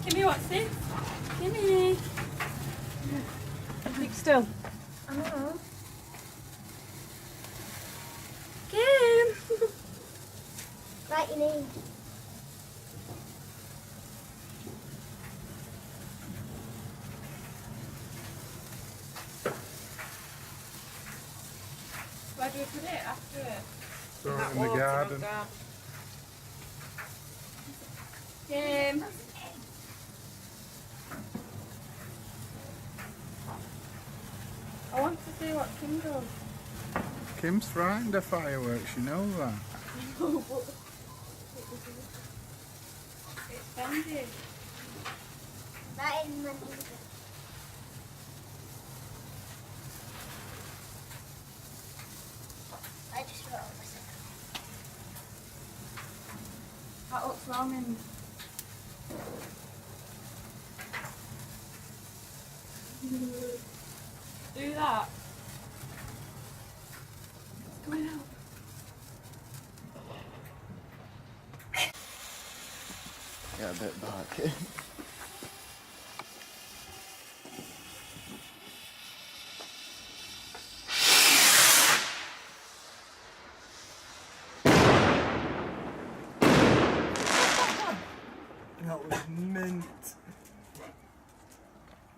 Kimmy, what's this? Kimmy. Keep still. I don't know. Kim. Write your name. Where do we put it after it? Throw That it in the water, garden. not that. Kim. I want to see what Kim does. Kim's frightened of fireworks, you know that. It's bended. Write in my name. I just wrote myself. That looks wrong. Do that. It's coming out. Yeah, a bit dark. That was mint.